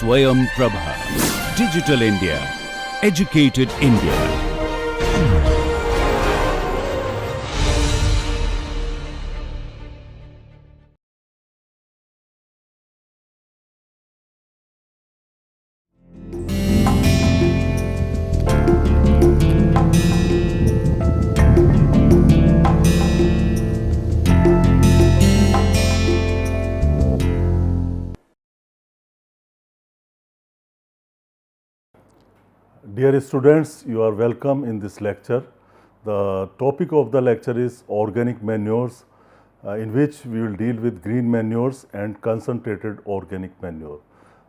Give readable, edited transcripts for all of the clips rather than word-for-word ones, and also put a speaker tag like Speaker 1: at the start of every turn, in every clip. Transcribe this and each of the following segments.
Speaker 1: Swayam Prabha. Digital India. Educated India.
Speaker 2: Dear students, you are welcome in this lecture. The topic of the lecture is organic manures, in which we will deal with green manures and concentrated organic manure.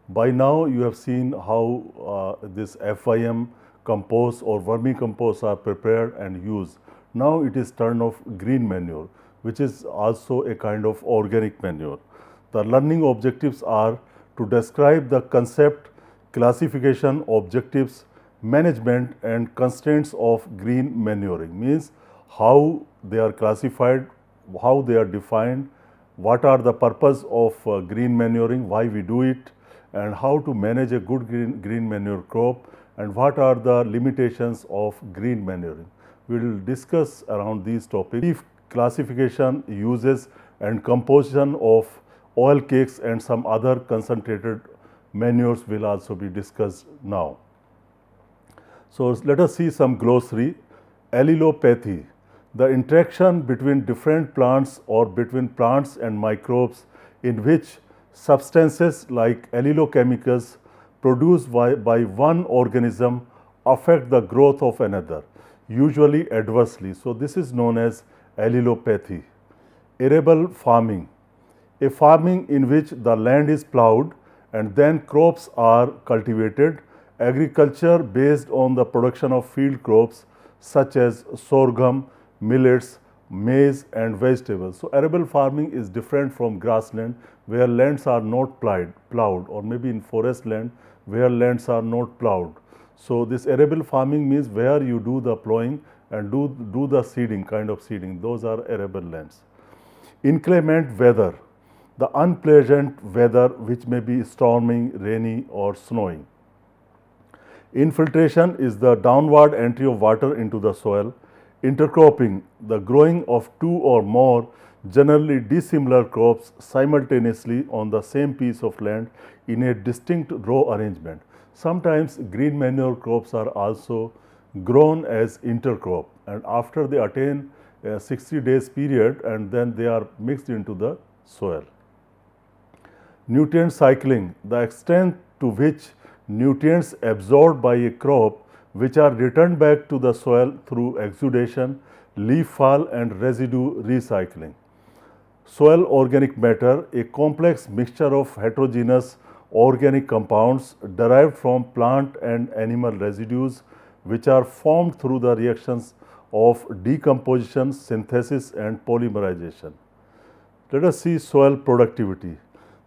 Speaker 2: By now you have seen how this FIM compost or vermicompost are prepared and used. Now it is turn of green manure, which is also a kind of organic manure. The learning objectives are to describe the concept, classification, objectives, management and constraints of green manuring, means how they are classified, how they are defined, what are the purpose of green manuring, why we do it, and how to manage a good green manure crop, and what are the limitations of green manuring. We will discuss around these topics. Leaf classification, uses and composition of oil cakes and some other concentrated manures will also be discussed now. So, let us see some glossary. Allelopathy, the interaction between different plants or between plants and microbes in which substances like allelochemicals produced by one organism affect the growth of another, usually adversely. So, this is known as allelopathy. Arable farming, a farming in which the land is plowed and then crops are cultivated. Agriculture based on the production of field crops such as sorghum, millets, maize and vegetables. So, arable farming is different from grassland where lands are not plowed, or maybe in forest land where lands are not plowed. So, this arable farming means where you do the plowing and do the seeding, kind of seeding, those are arable lands. Inclement weather, the unpleasant weather which may be storming, rainy or snowing. Infiltration is the downward entry of water into the soil. Intercropping, the growing of two or more generally dissimilar crops simultaneously on the same piece of land in a distinct row arrangement. Sometimes green manure crops are also grown as intercrop, and after they attain a 60 days period and then they are mixed into the soil. Nutrient cycling, the extent to which nutrients absorbed by a crop which are returned back to the soil through exudation, leaf fall and residue recycling. Soil organic matter, a complex mixture of heterogeneous organic compounds derived from plant and animal residues which are formed through the reactions of decomposition, synthesis and polymerization. Let us see soil productivity.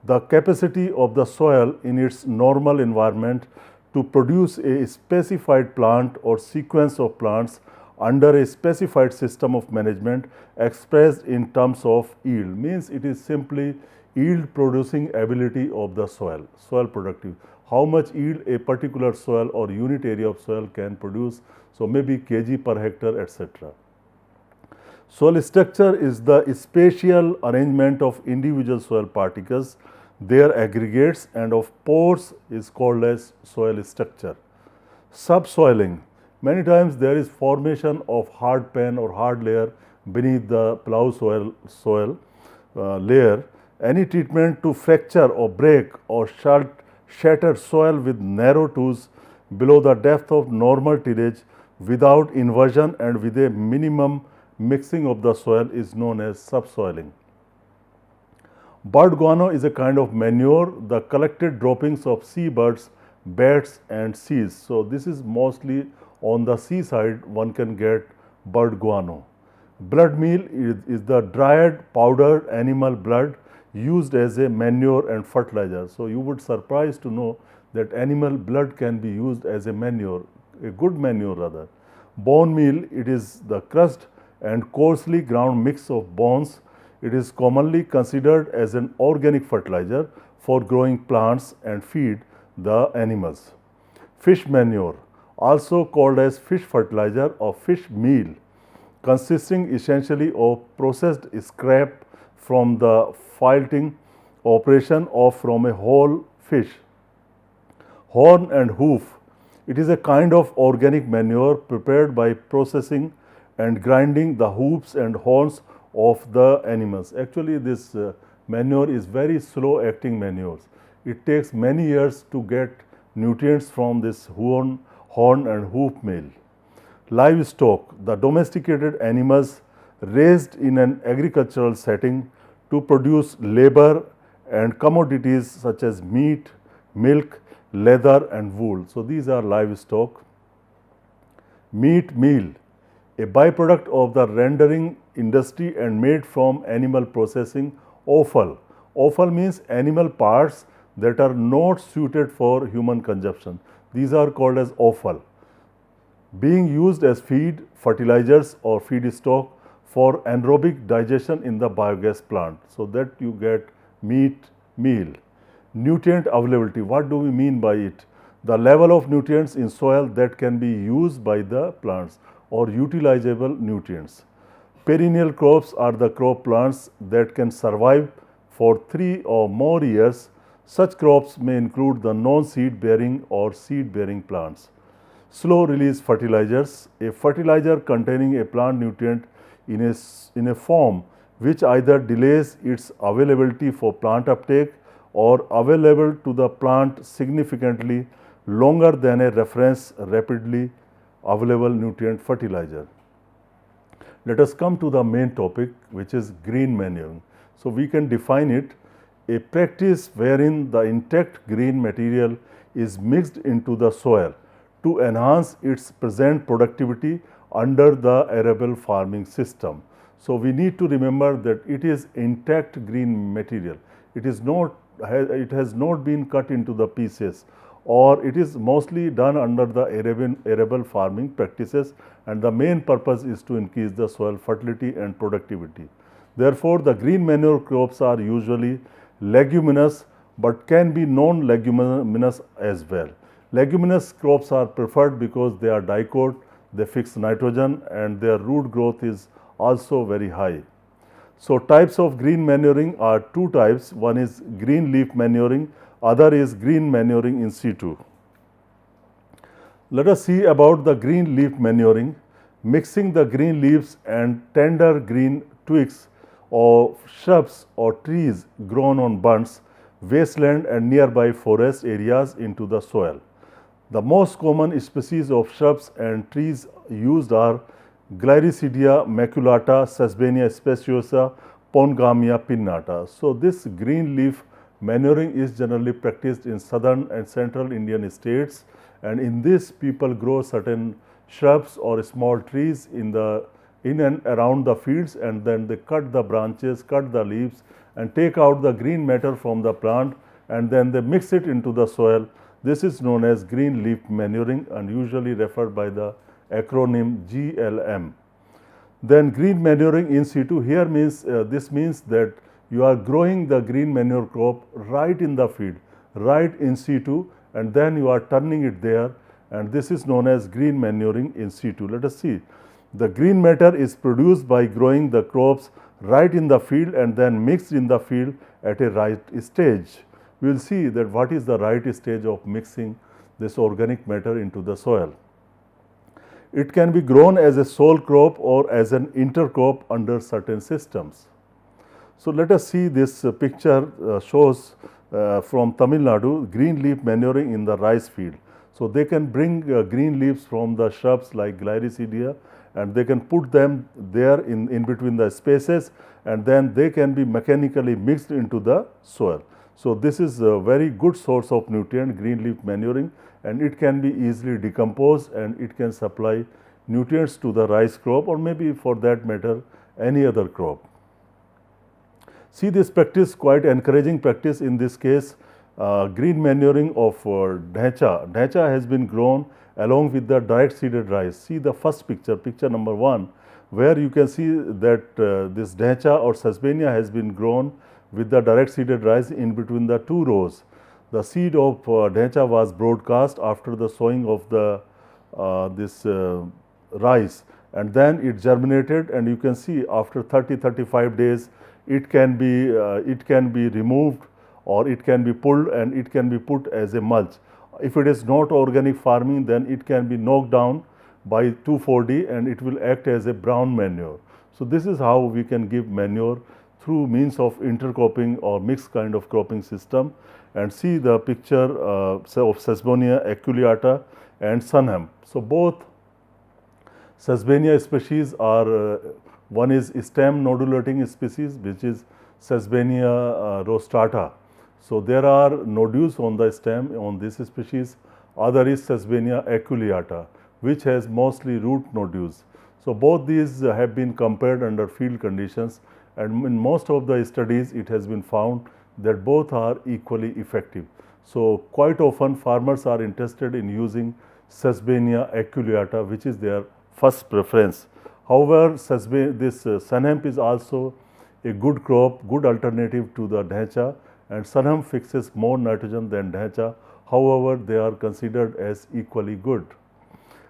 Speaker 2: The capacity of the soil in its normal environment to produce a specified plant or sequence of plants under a specified system of management expressed in terms of yield, means it is simply yield producing ability of the soil productive. How much yield a particular soil or unit area of soil can produce, so maybe kg per hectare, etc. Soil structure is the spatial arrangement of individual soil particles, their aggregates and of pores is called as soil structure. Subsoiling, many times there is formation of hard pan or hard layer beneath the plough soil layer. Any treatment to fracture or break or shatter soil with narrow tools below the depth of normal tillage without inversion and with a minimum mixing of the soil is known as subsoiling. Bird guano is a kind of manure, the collected droppings of seabirds, bats and seas. So, this is mostly on the seaside one can get bird guano. Blood meal is the dried powdered animal blood used as a manure and fertilizer. So, you would surprise to know that animal blood can be used as a manure, a good manure rather. Bone meal, it is the crushed and coarsely ground mix of bones. It is commonly considered as an organic fertilizer for growing plants and feed the animals. Fish manure, also called as fish fertilizer or fish meal, consisting essentially of processed scrap from the filtering operation or from a whole fish. Horn and hoof, it is a kind of organic manure prepared by processing and grinding the hoofs and horns of the animals. Actually, this manure is very slow acting manures. It takes many years to get nutrients from this horn and hoof meal. Livestock, the domesticated animals raised in an agricultural setting to produce labor and commodities such as meat, milk, leather and wool. So, these are livestock. Meat meal, a byproduct of the rendering industry and made from animal processing. Offal, offal means animal parts that are not suited for human consumption. These are called as offal, being used as feed, fertilizers or feedstock for anaerobic digestion in the biogas plant. So, that you get meat meal. Nutrient availability, what do we mean by it? The level of nutrients in soil that can be used by the plants or utilizable nutrients. Perennial crops are the crop plants that can survive for 3 or more years. Such crops may include the non-seed bearing or seed bearing plants. Slow release fertilizers, a fertilizer containing a plant nutrient in a form which either delays its availability for plant uptake or available to the plant significantly longer than a reference rapidly available nutrient fertilizer. Let us come to the main topic, which is green manuring. So, we can define it: a practice wherein the intact green material is mixed into the soil to enhance its present productivity under the arable farming system. So, we need to remember that it is intact green material. It has not been cut into the pieces, or it is mostly done under the arable farming practices, and the main purpose is to increase the soil fertility and productivity. Therefore, the green manure crops are usually leguminous, but can be non-leguminous as well. Leguminous crops are preferred because they are dicot, they fix nitrogen and their root growth is also very high. So, types of green manuring are two types. One is green leaf manuring, other is green manuring in situ. Let us see about the green leaf manuring. Mixing the green leaves and tender green twigs of shrubs or trees grown on bunds, wasteland and nearby forest areas into the soil. The most common species of shrubs and trees used are Gliricidia maculata, Sesbania speciosa, Pongamia pinnata. So, this green leaf manuring is generally practiced in southern and central Indian states, and in this people grow certain shrubs or small trees in and around the fields, and then they cut the branches, cut the leaves and take out the green matter from the plant, and then they mix it into the soil. This is known as green leaf manuring and usually referred by the acronym GLM. Then green manuring in situ, here means this means that you are growing the green manure crop right in the field, right in situ, and then you are turning it there, and this is known as green manuring in situ. Let us see. The green matter is produced by growing the crops right in the field and then mixed in the field at a right stage. We will see that what is the right stage of mixing this organic matter into the soil. It can be grown as a sole crop or as an intercrop under certain systems. So, let us see this picture shows from Tamil Nadu green leaf manuring in the rice field. So, they can bring green leaves from the shrubs like Gliricidia and they can put them there in between the spaces, and then they can be mechanically mixed into the soil. So, this is a very good source of nutrient, green leaf manuring, and it can be easily decomposed and it can supply nutrients to the rice crop or maybe for that matter any other crop. See this practice, quite encouraging practice in this case. Green manuring of dhecha. Dhecha has been grown along with the direct seeded rice. See the first picture, picture number 1, where you can see that this dhecha or Sesbania has been grown with the direct seeded rice in between the two rows. the seed of dhencha was broadcast after the sowing of the this rice, and then it germinated, and you can see after 30-35 days it can be removed, or it can be pulled, and it can be put as a mulch. If it is not organic farming, then it can be knocked down by 2,4-D and it will act as a brown manure. So this is how we can give manure through means of intercropping or mixed kind of cropping system. And see the picture of Sesbania aculeata and sunhemp. So both Sesbania species are one is stem nodulating species, which is Sesbania rostrata. So there are nodules on the stem on this species. Other is Sesbania aculeata, which has mostly root nodules. So both these have been compared under field conditions, and in most of the studies it has been found that both are equally effective. So quite often farmers are interested in using Sesbania aculeata, which is their first preference. However, this sunhemp is also a good crop, good alternative to the dhencha, and sunhemp fixes more nitrogen than dhencha. However, they are considered as equally good.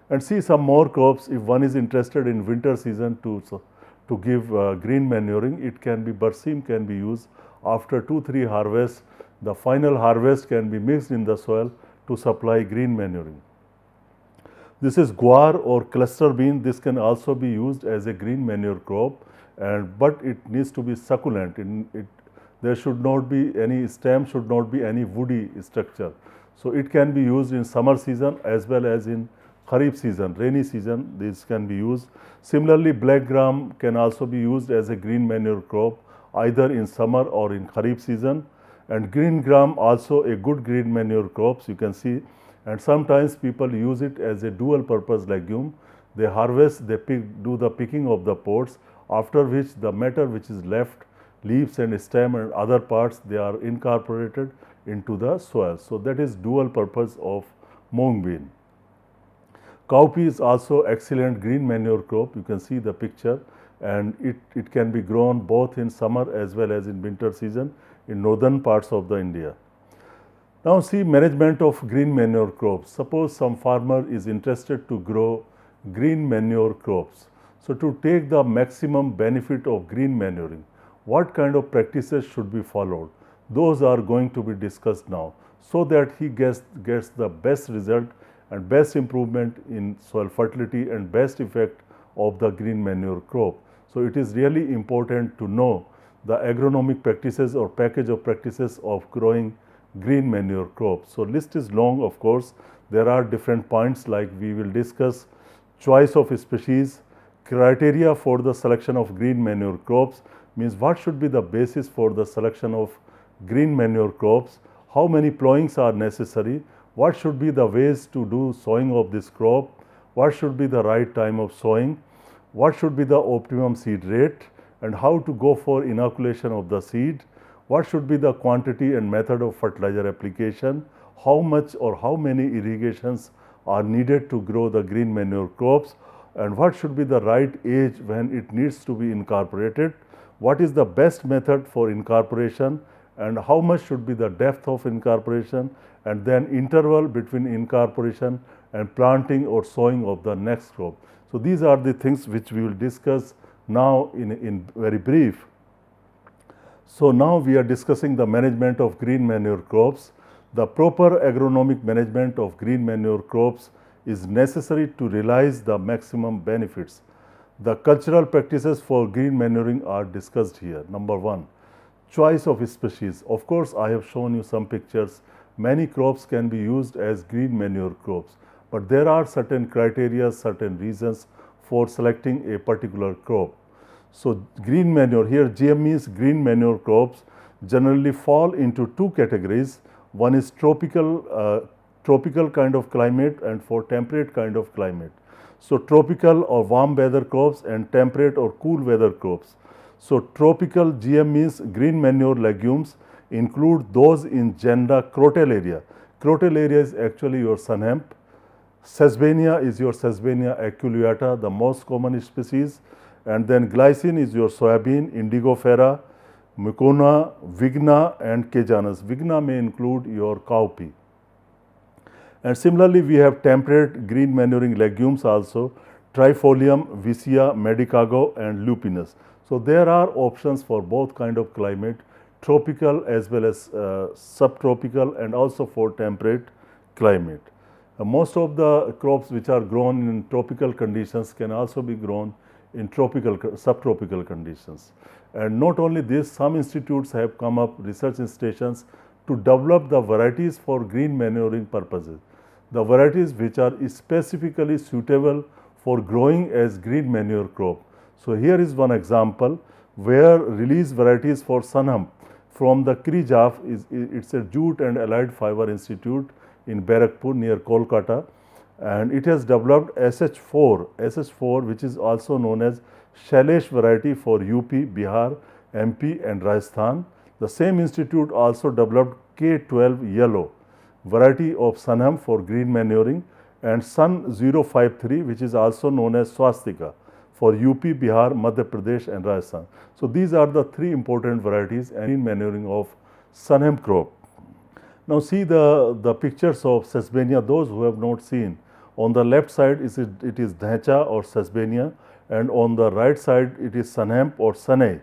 Speaker 2: And see some more crops. If one is interested in winter season to give green manuring, it can be berseem can be used. After 2-3 harvests, the final harvest can be mixed in the soil to supply green manuring. This is guar or cluster bean. This can also be used as a green manure crop, but it needs to be succulent. There should not be any stem, should not be any woody structure. So it can be used in summer season as well as in kharif season, rainy season. This can be used. Similarly, black gram can also be used as a green manure crop either in summer or in kharif season. And green gram also a good green manure crops, you can see. And sometimes people use it as a dual purpose legume. They harvest, they do the picking of the pods, after which the matter which is left, leaves and stem and other parts, they are incorporated into the soil. So that is dual purpose of mung bean. Cowpea is also excellent green manure crop. You can see the picture, and it can be grown both in summer as well as in winter season in northern parts of the India. Now see management of green manure crops. Suppose some farmer is interested to grow green manure crops. So to take the maximum benefit of green manuring, what kind of practices should be followed? Those are going to be discussed now, so that he gets the best result and best improvement in soil fertility and best effect of the green manure crop. So it is really important to know the agronomic practices or package of practices of growing green manure crops. So list is long, of course. There are different points, like we will discuss choice of species, criteria for the selection of green manure crops, means what should be the basis for the selection of green manure crops, how many plowings are necessary, what should be the ways to do sowing of this crop, what should be the right time of sowing, what should be the optimum seed rate, and how to go for inoculation of the seed, what should be the quantity and method of fertilizer application, how much or how many irrigations are needed to grow the green manure crops, and what should be the right age when it needs to be incorporated, what is the best method for incorporation, and how much should be the depth of incorporation, and then interval between incorporation and planting or sowing of the next crop. So these are the things which we will discuss now in very brief. So now we are discussing the management of green manure crops. The proper agronomic management of green manure crops is necessary to realize the maximum benefits. The cultural practices for green manuring are discussed here. Number 1, choice of species. Of course, I have shown you some pictures. Many crops can be used as green manure crops, but there are certain criteria, certain reasons for selecting a particular crop. So green manure, here GM means green manure crops, generally fall into 2 categories. One is tropical kind of climate and for temperate kind of climate. So tropical or warm weather crops and temperate or cool weather crops. So tropical GM means green manure legumes include those in genre Crotalaria. Crotalaria is actually your sunhemp. Sesbania is your Sesbania aculeata, the most common species. And then glycine is your soybean, indigofera. Mucuna, Vigna and Cajanus. Vigna may include your cowpea. And similarly, we have temperate green manuring legumes also, Trifolium, Vicia, Medicago and Lupinus. So there are options for both kind of climate, tropical as well as subtropical and also for temperate climate. Most of the crops which are grown in tropical conditions can also be grown in subtropical conditions. And not only this, some institutes have come up, research stations, to develop the varieties for green manuring purposes. The varieties which are specifically suitable for growing as green manure crop. So here is one example where release varieties for Sanam from the Krijaf it's a Jute and Allied Fiber Institute in Barakpur near Kolkata, and it has developed SH4 which is also known as Shailesh variety for UP, Bihar, MP and Rajasthan. The same institute also developed K12 yellow variety of Sanam for green manuring and Sun 053 which is also known as Swastika for UP, Bihar, Madhya Pradesh and Rajasthan. So these are the three important varieties and green manuring of Sanam crop. Now see the pictures of Sesbania, those who have not seen. On the left side it is Dhecha or Sesbania and on the right side it is Sanhemp or Sanay,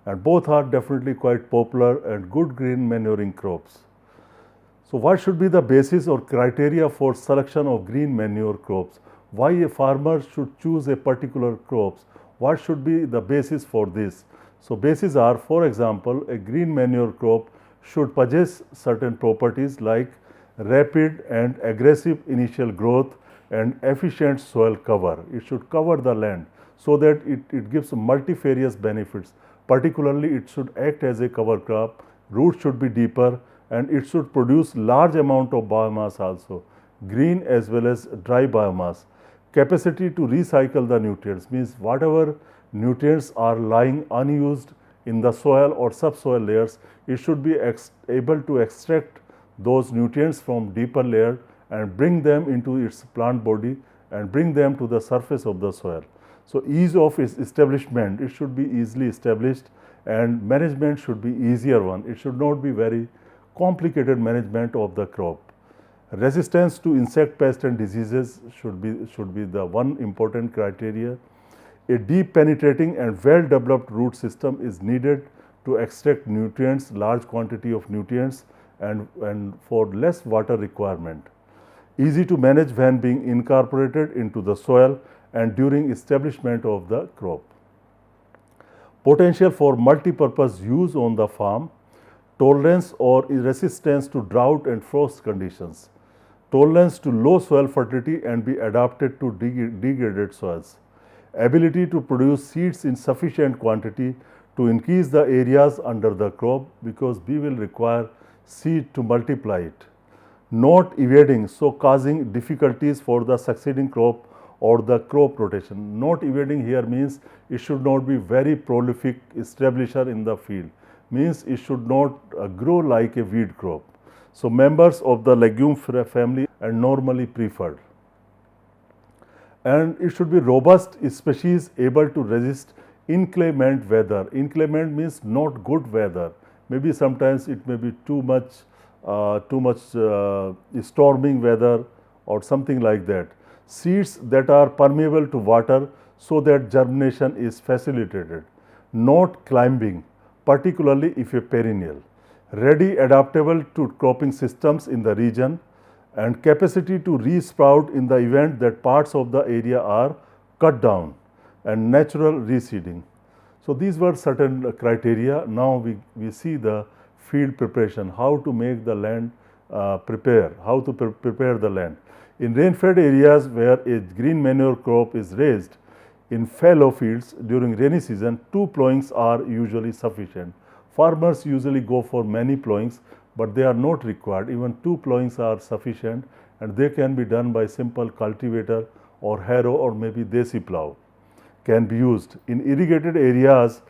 Speaker 2: and both are definitely quite popular and good green manuring crops. So what should be the basis or criteria for selection of green manure crops? Why a farmer should choose a particular crops? What should be the basis for this? So bases are, for example, a green manure crop should possess certain properties like rapid and aggressive initial growth and efficient soil cover. It should cover the land so that it gives multifarious benefits. Particularly, it should act as a cover crop, roots should be deeper and it should produce large amount of biomass also, green as well as dry biomass. Capacity to recycle the nutrients means whatever nutrients are lying unused in the soil or subsoil layers, it should be able to extract those nutrients from deeper layer and bring them into its plant body and bring them to the surface of the soil. So ease of its establishment, it should be easily established and management should be easier one. It should not be very complicated management of the crop. Resistance to insect pests and diseases should be the one important criteria. A deep penetrating and well developed root system is needed to extract nutrients, large quantity of nutrients and for less water requirement. Easy to manage when being incorporated into the soil and during establishment of the crop. Potential for multi-purpose use on the farm. Tolerance or resistance to drought and frost conditions. Tolerance to low soil fertility and be adapted to degraded soils. Ability to produce seeds in sufficient quantity to increase the areas under the crop because we will require seed to multiply it. Not evading, so causing difficulties for the succeeding crop or the crop rotation. Not evading here means it should not be very prolific establisher in the field, means it should not grow like a weed crop. So members of the legume family are normally preferred. And it should be robust species able to resist inclement weather. Inclement means not good weather. Maybe sometimes it may be too much storming weather or something like that. Seeds that are permeable to water so that germination is facilitated. Not climbing, particularly if a perennial. Ready adaptable to cropping systems in the region and capacity to re-sprout in the event that parts of the area are cut down and natural reseeding. So these were certain criteria. Now we see the field preparation, how to make the land prepare, how to prepare the land. In rain-fed areas where a green manure crop is raised, in fallow fields during rainy season, 2 plowings are usually sufficient. Farmers usually go for many plowings, but they are not required. Even 2 plowings are sufficient and they can be done by simple cultivator or harrow or maybe desi plow can be used. In irrigated areas,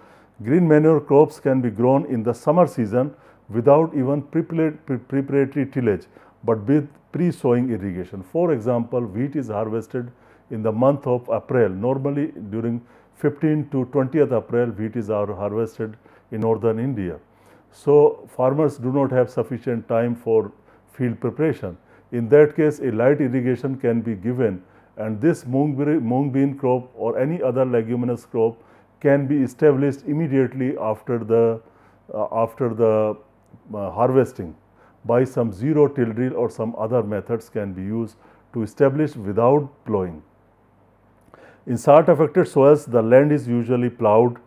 Speaker 2: green manure crops can be grown in the summer season without even preparatory tillage, but with pre-sowing irrigation. For example, wheat is harvested in the month of April. Normally during 15th to 20th April, wheat is harvested in northern India. So farmers do not have sufficient time for field preparation. In that case, a light irrigation can be given, and this mung bean crop or any other leguminous crop can be established immediately after the harvesting by some zero till drill or some other methods can be used to establish without plowing. In salt affected soils, the land is usually plowed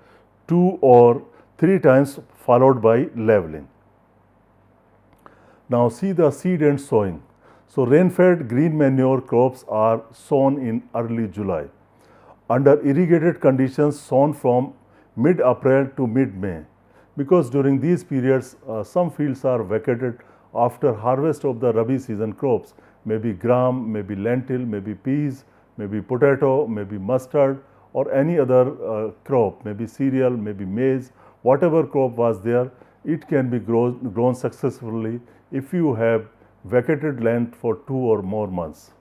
Speaker 2: 2 or 3 times followed by leveling. Now see the seed and sowing. So rain-fed green manure crops are sown in early July. Under irrigated conditions, sown from mid-April to mid-May, because during these periods some fields are vacated after harvest of the Rabi season crops, maybe gram, maybe lentil, maybe peas, maybe potato, maybe mustard or any other crop, maybe cereal, maybe maize, whatever crop was there, it can be grown successfully if you have vacated land for 2 or more months.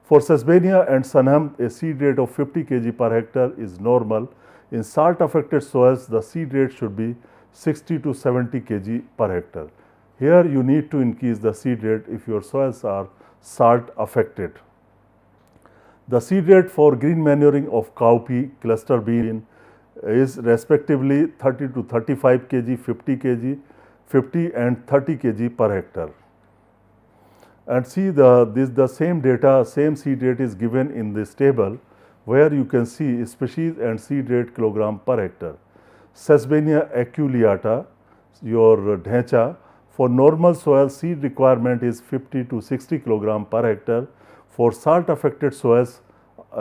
Speaker 2: For Sesbania and Sanam, a seed rate of 50 kg per hectare is normal. In salt affected soils, the seed rate should be 60 to 70 kg per hectare. Here you need to increase the seed rate if your soils are salt affected. The seed rate for green manuring of cowpea, cluster bean is respectively 30 to 35 kg, 50 kg, 50 and 30 kg per hectare. And see the same data, same seed rate is given in this table, where you can see species and seed rate kilogram per hectare. Sesbania aculeata, your dhencha, for normal soil seed requirement is 50 to 60 kilogram per hectare. For salt affected soils,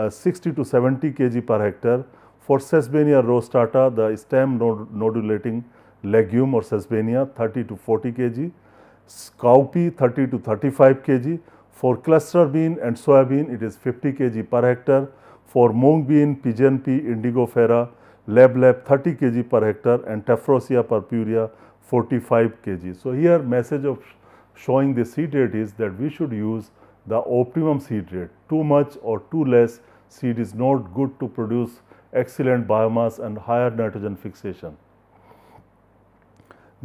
Speaker 2: 60 to 70 kg per hectare. For Sesbania rostata, the stem nodulating legume or Sesbania, 30 to 40 kg. Cowpea 30 to 35 kg. For cluster bean and soybean, it is 50 kg per hectare. For mung bean, pigeon pea, indigofera, lab 30 kg per hectare, and Tephrosia purpurea 45 kg. So here message of showing the seed rate is that we should use the optimum seed rate. Too much or too less seed is not good to produce excellent biomass and higher nitrogen fixation.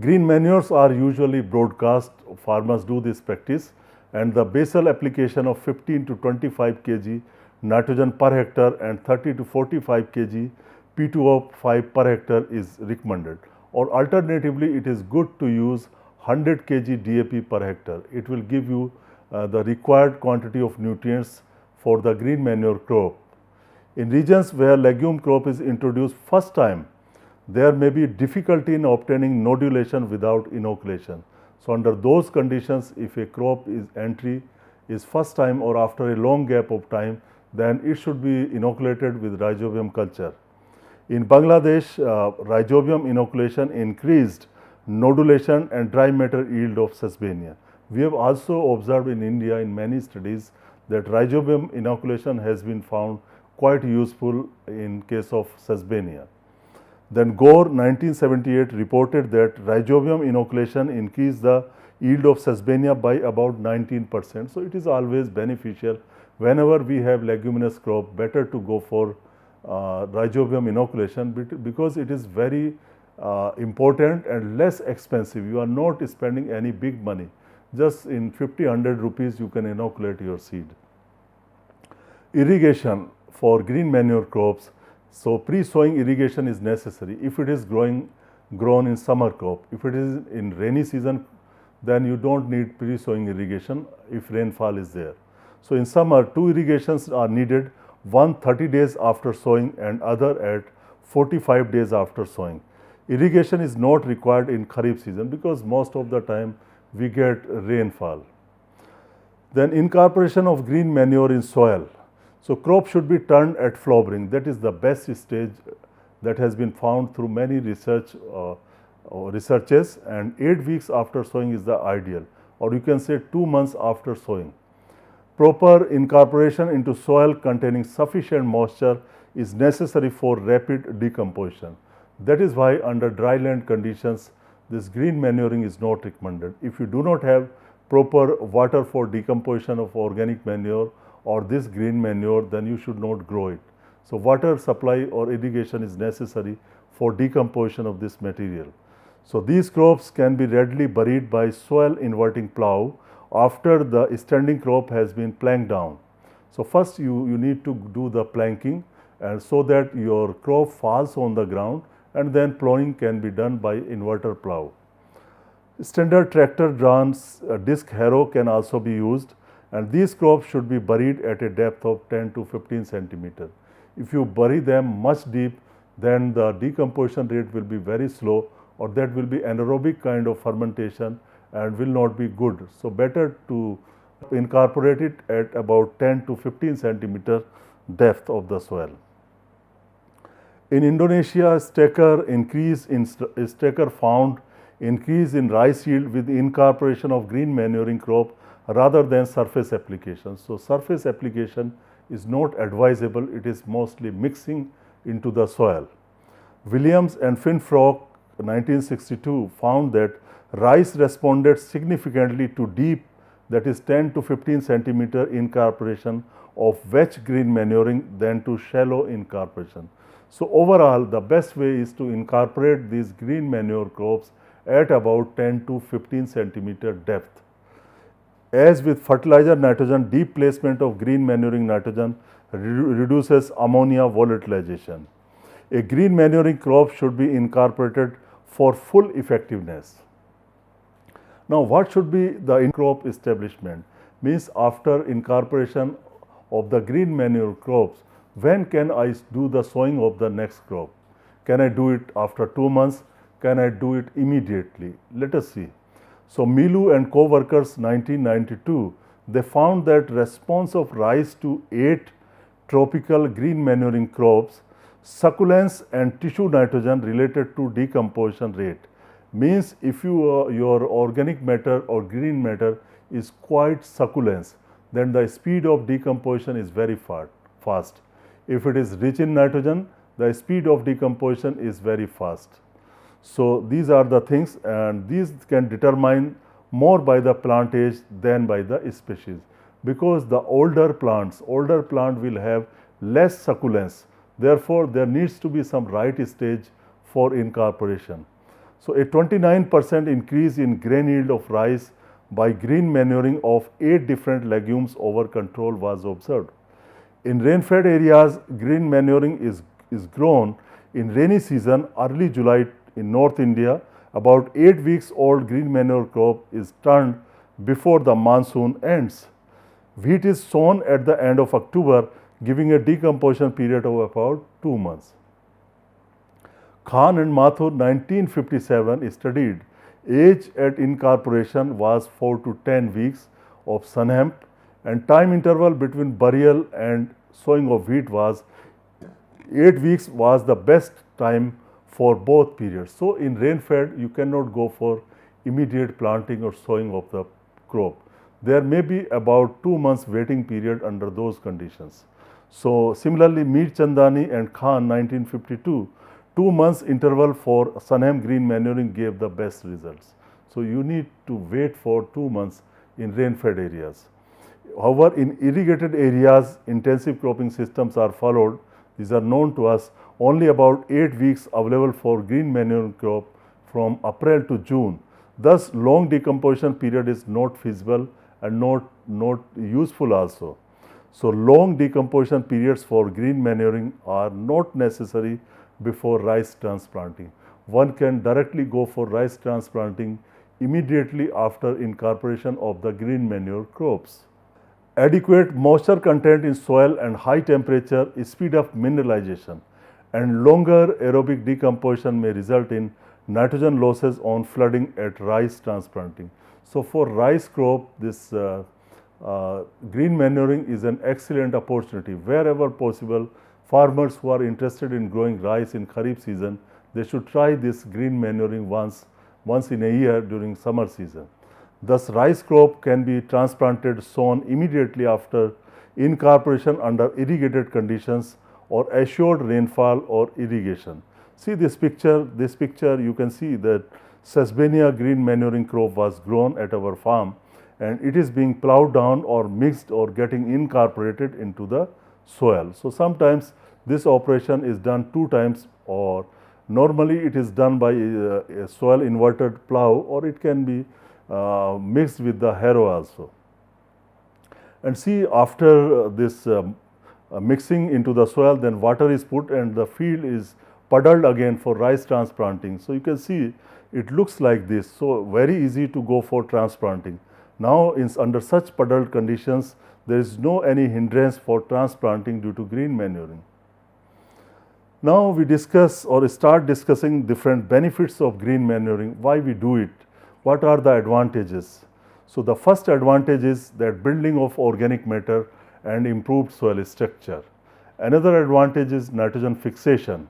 Speaker 2: Green manures are usually broadcast, farmers do this practice, and the basal application of 15 to 25 kg nitrogen per hectare and 30 to 45 kg P2O5 per hectare is recommended. Or alternatively, it is good to use 100 kg DAP per hectare. It will give you the required quantity of nutrients for the green manure crop. In regions where legume crop is introduced first time, there may be difficulty in obtaining nodulation without inoculation. So under those conditions, if a crop entry is first time or after a long gap of time, then it should be inoculated with rhizobium culture. In Bangladesh, rhizobium inoculation increased nodulation and dry matter yield of Sesbania. We have also observed in India in many studies that rhizobium inoculation has been found quite useful in case of Sesbania. Then Gore 1978 reported that rhizobium inoculation increased the yield of Sesbania by about 19%. So it is always beneficial whenever we have leguminous crop, better to go for rhizobium inoculation because it is very important and less expensive. You are not spending any big money. Just in 50-100 rupees you can inoculate your seed. Irrigation for green manure crops. So pre-sowing irrigation is necessary if it is grown in summer crop. If it is in rainy season, then you don't need pre-sowing irrigation if rainfall is there. So in summer, 2 irrigations are needed, one 30 days after sowing and other at 45 days after sowing. Irrigation is not required in Kharif season because most of the time we get rainfall. Then incorporation of green manure in soil. So crop should be turned at flowering. That is the best stage that has been found through many researches, and 8 weeks after sowing is the ideal, or you can say 2 months after sowing. Proper incorporation into soil containing sufficient moisture is necessary for rapid decomposition. That is why under dry land conditions, this green manuring is not recommended. If you do not have proper water for decomposition of organic manure or this green manure, then you should not grow it. So water supply or irrigation is necessary for decomposition of this material. So these crops can be readily buried by soil inverting plow after the standing crop has been planked down. So first you need to do the planking, and so that your crop falls on the ground, and then plowing can be done by inverter plow. Standard tractor drawn disc harrow can also be used, and these crops should be buried at a depth of 10 to 15 centimeter. If you bury them much deep, then the decomposition rate will be very slow, or that will be anaerobic kind of fermentation and will not be good. So better to incorporate it at about 10 to 15 centimeter depth of the soil. In Indonesia, staker found increase in rice yield with the incorporation of green manuring crop rather than surface application. So surface application is not advisable, it is mostly mixing into the soil. Williams and Finfrock 1962 found that rice responded significantly to deep, that is 10 to 15 centimeter incorporation of wet green manuring than to shallow incorporation. So overall, the best way is to incorporate these green manure crops at about 10 to 15 centimeter depth. As with fertilizer nitrogen, deep placement of green manuring nitrogen reduces ammonia volatilization. A green manuring crop should be incorporated for full effectiveness. Now, what should be the in-crop establishment? Means after incorporation of the green manure crops, when can I do the sowing of the next crop? Can I do it after 2 months? Can I do it immediately? Let us see. So Milu and co-workers 1992, they found that response of rice to 8 tropical green manuring crops, succulence and tissue nitrogen related to decomposition rate. Means if your organic matter or green matter is quite succulence, then the speed of decomposition is very fast. If it is rich in nitrogen, the speed of decomposition is very fast. So these are the things, and these can determine more by the plant age than by the species, because the older plant will have less succulence. Therefore, there needs to be some right stage for incorporation. So a 29% increase in grain yield of rice by green manuring of 8 different legumes over control was observed. In rain-fed areas, green manuring is grown in rainy season, early July in North India. About 8 weeks old green manure crop is turned before the monsoon ends. Wheat is sown at the end of October, giving a decomposition period of about 2 months. Khan and Mathur 1957 studied age at incorporation was 4 to 10 weeks of sun hemp, and time interval between burial and sowing of wheat was 8 weeks was the best time for both periods. So in rain-fed, you cannot go for immediate planting or sowing of the crop. There may be about 2 months waiting period under those conditions. So similarly, Mir Chandani and Khan 1952, 2 months interval for Sunham green manuring gave the best results. So you need to wait for 2 months in rain-fed areas. However, in irrigated areas, intensive cropping systems are followed. These are known to us. Only about 8 weeks available for green manure crop from April to June. Thus, long decomposition period is not feasible and not useful also. So, long decomposition periods for green manuring are not necessary before rice transplanting. One can directly go for rice transplanting immediately after incorporation of the green manure crops. Adequate moisture content in soil and high temperature speed up mineralization, and longer aerobic decomposition may result in nitrogen losses on flooding at rice transplanting. So, for rice crop, this green manuring is an excellent opportunity. Wherever possible, farmers who are interested in growing rice in Kharif season, they should try this green manuring once in a year during summer season. Thus, rice crop can be transplanted sown immediately after incorporation under irrigated conditions or assured rainfall or irrigation. See this picture you can see that Sesbania green manuring crop was grown at our farm, and it is being plowed down or mixed or getting incorporated into the soil. So, sometimes this operation is done 2 times, or Normally it is done by a soil inverted plow, or it can be mixed with the harrow also. And see, after this mixing into the soil, then water is put and the field is puddled again for rice transplanting. So, you can see it looks like this. So, very easy to go for transplanting. Now, under such puddled conditions, there is no any hindrance for transplanting due to green manuring. Now, we discuss or start discussing different benefits of green manuring, why we do it, what are the advantages. So, the first advantage is that building of organic matter and improved soil structure. Another advantage is nitrogen fixation.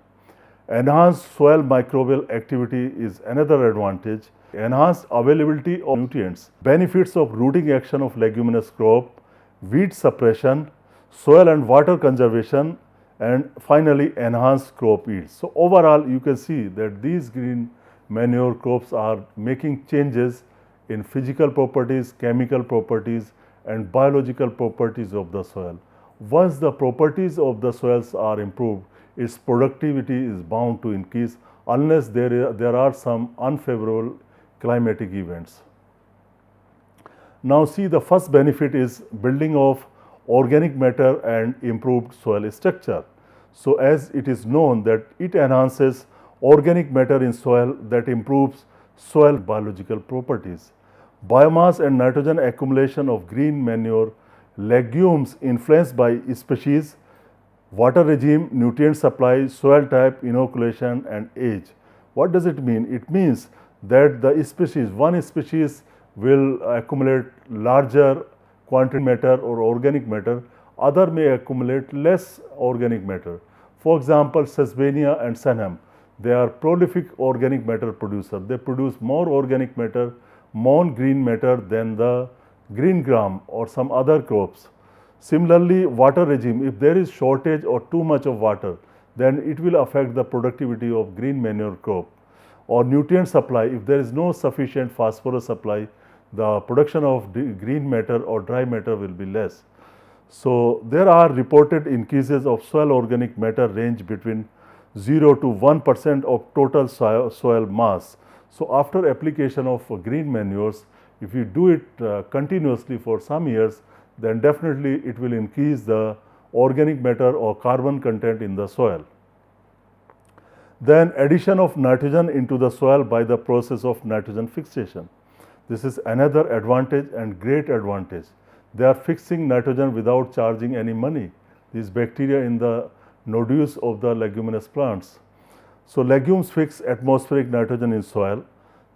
Speaker 2: Enhanced soil microbial activity is another advantage. Enhanced availability of nutrients. Benefits of rooting action of leguminous crop, weed suppression, soil and water conservation, and finally enhanced crop yields. So, overall you can see that these green manure crops are making changes in physical properties, chemical properties and biological properties of the soil. Once the properties of the soils are improved, its productivity is bound to increase unless there are some unfavorable climatic events. Now, see, the first benefit is building of organic matter and improved soil structure. So, as it is known that it enhances organic matter in soil, that improves soil biological properties. Biomass and nitrogen accumulation of green manure legumes influenced by species, water regime, nutrient supply, soil type, inoculation and age. What does it mean? It means that the species, one species will accumulate larger quantity matter or organic matter, other may accumulate less organic matter. For example, Sesbania and Senham, they are prolific organic matter producer. They produce more organic matter, more green matter than the green gram or some other crops. Similarly, water regime, if there is shortage or too much of water, then it will affect the productivity of green manure crop. Or nutrient supply, if there is no sufficient phosphorus supply, the production of green matter or dry matter will be less. So, there are reported increases of soil organic matter range between 0 to 1% of total soil mass. So, after application of green manures, if you do it continuously for some years, then definitely it will increase the organic matter or carbon content in the soil. Then addition of nitrogen into the soil by the process of nitrogen fixation. This is another advantage and great advantage. They are fixing nitrogen without charging any money. These bacteria in the nodules of the leguminous plants. So, legumes fix atmospheric nitrogen in soil.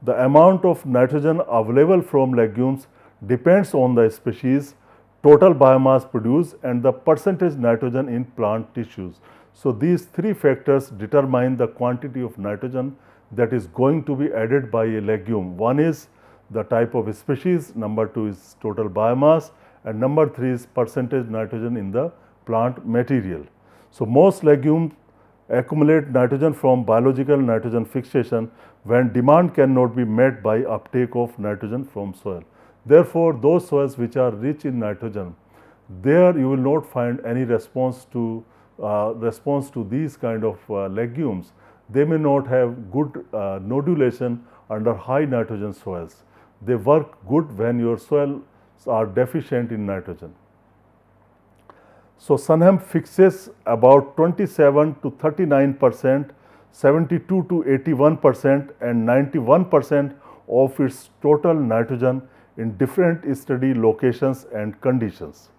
Speaker 2: The amount of nitrogen available from legumes depends on the species, total biomass produced and the percentage nitrogen in plant tissues. So, these three factors determine the quantity of nitrogen that is going to be added by a legume. One is the type of species, number two is total biomass and number three is percentage nitrogen in the plant material. So, most legumes accumulate nitrogen from biological nitrogen fixation when demand cannot be met by uptake of nitrogen from soil. Therefore, those soils which are rich in nitrogen, there you will not find any response to these kind of legumes. They may not have good nodulation under high nitrogen soils. They work good when your soils are deficient in nitrogen. So, Senham fixes about 27 to 39%, 72 to 81% and 91% of its total nitrogen in different study locations and conditions.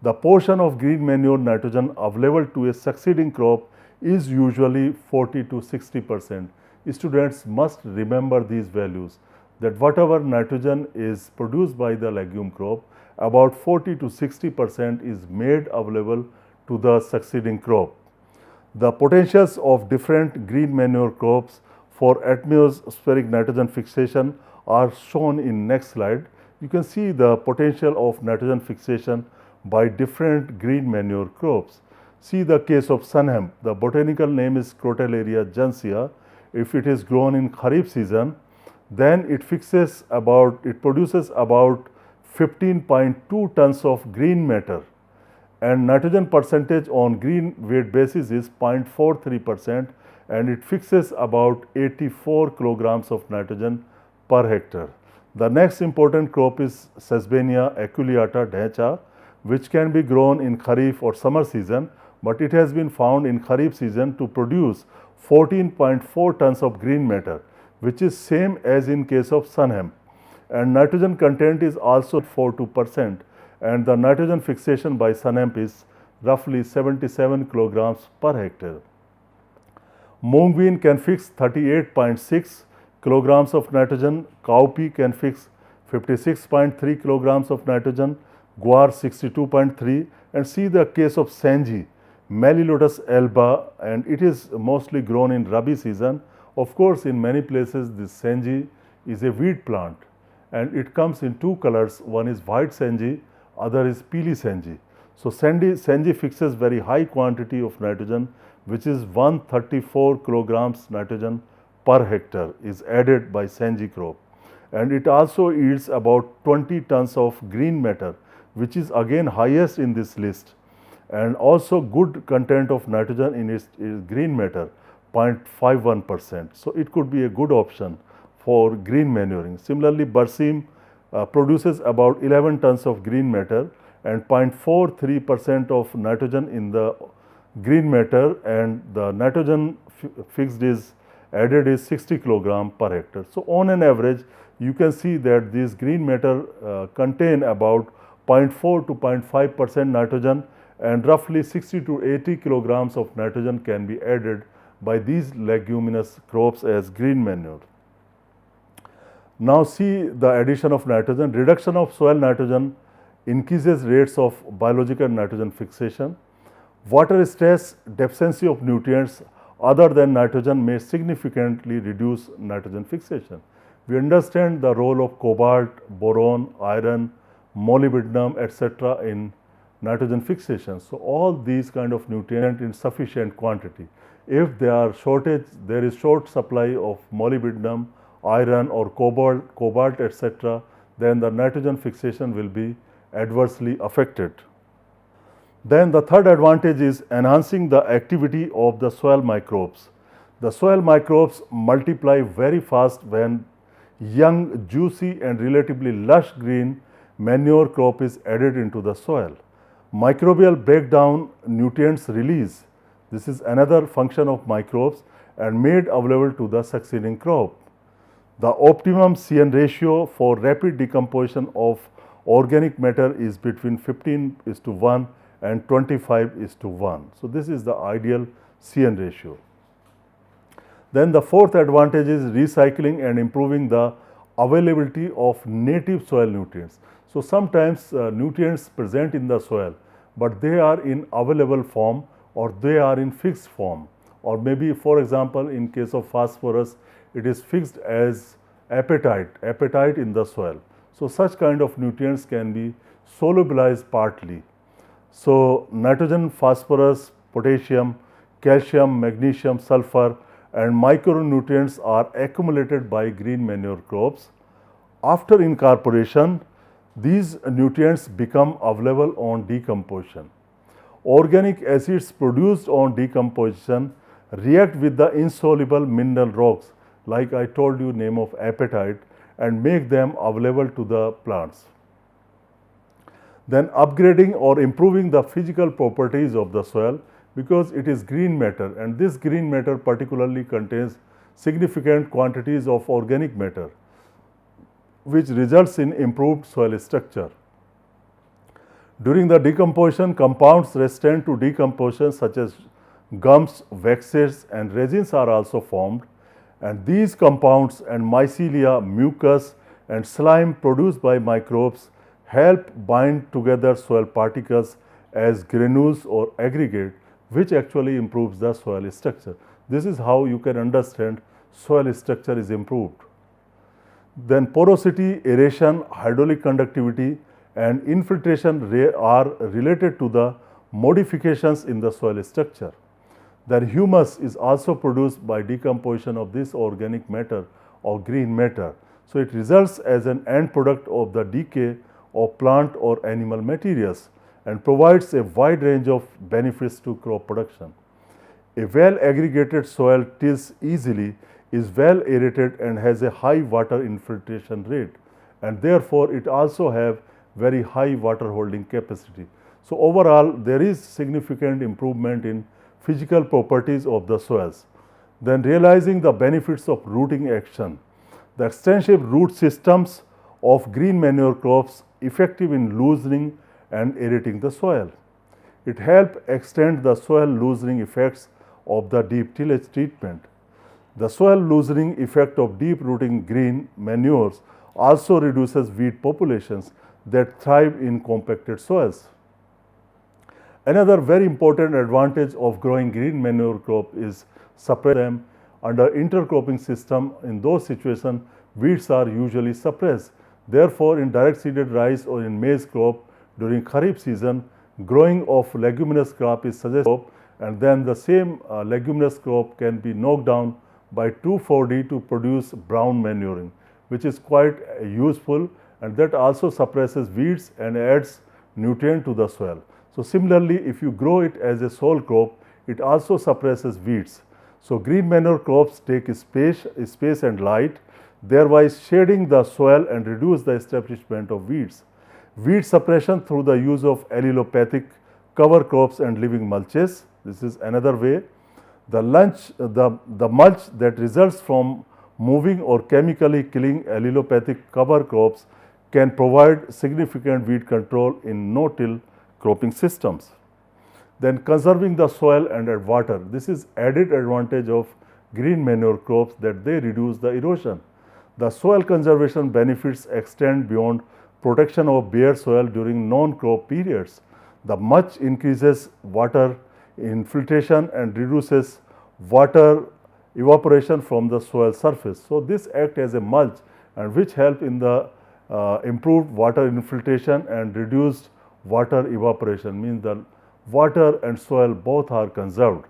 Speaker 2: The portion of green manure nitrogen available to a succeeding crop is usually 40 to 60%. Students must remember these values, that whatever nitrogen is produced by the legume crop, about 40 to 60% is made available to the succeeding crop. The potentials of different green manure crops for atmospheric nitrogen fixation are shown in next slide. You can see the potential of nitrogen fixation by different green manure crops. See the case of Senham, the botanical name is Crotalaria jancea. If it is grown in Kharif season, then it produces about 15.2 tons of green matter and nitrogen percentage on green weight basis is 0.43% and it fixes about 84 kilograms of nitrogen per hectare. The next important crop is Sesbania aculeata dhecha, which can be grown in Kharif or summer season, but it has been found in Kharif season to produce 14.4 tons of green matter, which is same as in case of sun hemp. And nitrogen content is also 42%, and the nitrogen fixation by sun hemp is roughly 77 kilograms per hectare. Mung can fix 38.6 kilograms of nitrogen, cowpea can fix 56.3 kilograms of nitrogen, guar 62.3, and see the case of Senji, Melilotus alba, and it is mostly grown in Rabi season. Of course, in many places this Senji is a weed plant and it comes in two colors, one is white Senji, other is peely Senji. So Senji fixes very high quantity of nitrogen, which is 134 kilograms nitrogen per hectare is added by Senji crop, and it also yields about 20 tons of green matter, which is again highest in this list, and also good content of nitrogen in its green matter 0.51%. So it could be a good option for green manuring. Similarly, Barsim produces about 11 tons of green matter and 0.43% of nitrogen in the green matter, and the nitrogen fixed is added is 60 kilogram per hectare. So on an average, you can see that these green matter contain about 0.4 to 0.5% nitrogen, and roughly 60 to 80 kilograms of nitrogen can be added by these leguminous crops as green manure. Now see the addition of nitrogen. Reduction of soil nitrogen increases rates of biological nitrogen fixation. Water stress, deficiency of nutrients other than nitrogen may significantly reduce nitrogen fixation. We understand the role of cobalt, boron, iron, molybdenum, etc. in nitrogen fixation. So all these kind of nutrients in sufficient quantity. If there is short supply of molybdenum, iron or cobalt, etc., then the nitrogen fixation will be adversely affected. Then the third advantage is enhancing the activity of the soil microbes. The soil microbes multiply very fast when young, juicy and relatively lush green manure crop is added into the soil. Microbial breakdown nutrients release. This is another function of microbes and made available to the succeeding crop. The optimum CN ratio for rapid decomposition of organic matter is between 15:1 and 25:1. So this is the ideal CN ratio. Then the fourth advantage is recycling and improving the availability of native soil nutrients. So sometimes nutrients present in the soil, but they are in available form or they are in fixed form, or maybe for example in case of phosphorus it is fixed as apatite in the soil. So such kind of nutrients can be solubilized partly. So nitrogen, phosphorus, potassium, calcium, magnesium, sulfur and micronutrients are accumulated by green manure crops. After incorporation, these nutrients become available on decomposition. Organic acids produced on decomposition react with the insoluble mineral rocks, like I told you name of apatite, and make them available to the plants. Then upgrading or improving the physical properties of the soil, because it is green matter, and this green matter particularly contains significant quantities of organic matter, which results in improved soil structure. During the decomposition, compounds resistant to decomposition such as gums, waxes and resins are also formed, and these compounds and mycelia, mucus and slime produced by microbes help bind together soil particles as granules or aggregate, which actually improves the soil structure. This is how you can understand soil structure is improved. Then porosity, aeration, hydraulic conductivity and infiltration are related to the modifications in the soil structure. Then humus is also produced by decomposition of this organic matter or green matter. So it results as an end product of the decay of plant or animal materials and provides a wide range of benefits to crop production. A well aggregated soil tills easily, is well aerated and has a high water infiltration rate, and therefore it also have very high water holding capacity. So overall there is significant improvement in physical properties of the soils. Then realizing the benefits of rooting action. The extensive root systems of green manure crops effective in loosening and aerating the soil. It helps extend the soil loosening effects of the deep tillage treatment. The soil loosening effect of deep rooting green manures also reduces weed populations that thrive in compacted soils. Another very important advantage of growing green manure crop is suppress them. Under intercropping system, in those situations weeds are usually suppressed. Therefore, in direct seeded rice or in maize crop during Kharif season, growing of leguminous crop is suggested, and then the same leguminous crop can be knocked down by 2,4-D to produce brown manuring, which is quite useful, and that also suppresses weeds and adds nutrient to the soil. So similarly, if you grow it as a sole crop, it also suppresses weeds. So green manure crops take space and light, thereby shading the soil and reduce the establishment of weeds. Weed suppression through the use of allelopathic cover crops and living mulches. This is another way. The mulch that results from moving or chemically killing allelopathic cover crops can provide significant weed control in no-till cropping systems. Then conserving the soil and add water. This is added advantage of green manure crops that they reduce the erosion. The soil conservation benefits extend beyond protection of bare soil during non-crop periods. The mulch increases water infiltration and reduces water evaporation from the soil surface. So this acts as a mulch and which help in the improved water infiltration and reduced water evaporation, means the water and soil both are conserved.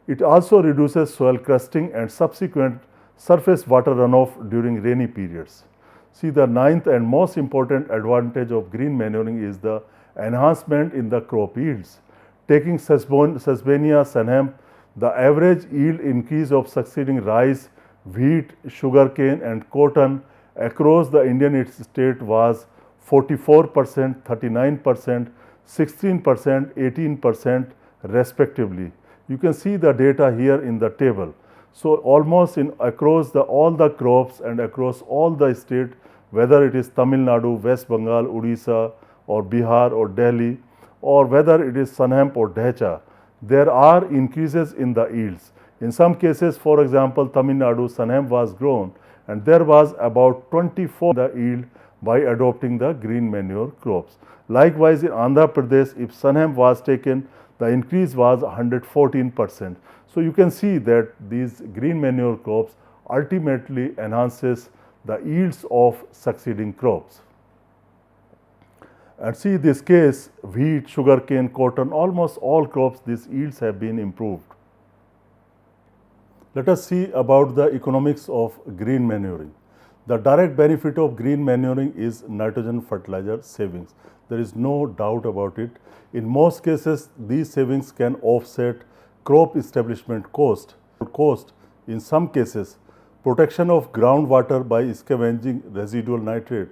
Speaker 2: It also reduces soil crusting and subsequent surface water runoff during rainy periods. See, the ninth and most important advantage of green manuring is the enhancement in the crop yields. Taking Sesbania senhemp, the average yield increase of succeeding rice, wheat, sugarcane and cotton across the Indian state was 44%, 39%, 16%, 18% respectively. You can see the data here in the table. So almost across all the crops and across all the state, whether it is Tamil Nadu, West Bengal, Odisha or Bihar or Delhi, or whether it is senhemp or dhecha, there are increases in the yields. In some cases, for example, Tamil Nadu senhemp was grown and there was about 24 the yield by adopting the green manure crops. Likewise, in Andhra Pradesh, if senhemp was taken, the increase was 114%. So you can see that these green manure crops ultimately enhances the yields of succeeding crops. And see this case, wheat, sugarcane, cotton, almost all crops, these yields have been improved. Let us see about the economics of green manuring. The direct benefit of green manuring is nitrogen fertilizer savings. There is no doubt about it. In most cases, these savings can offset crop establishment cost. In some cases, protection of groundwater by scavenging residual nitrate,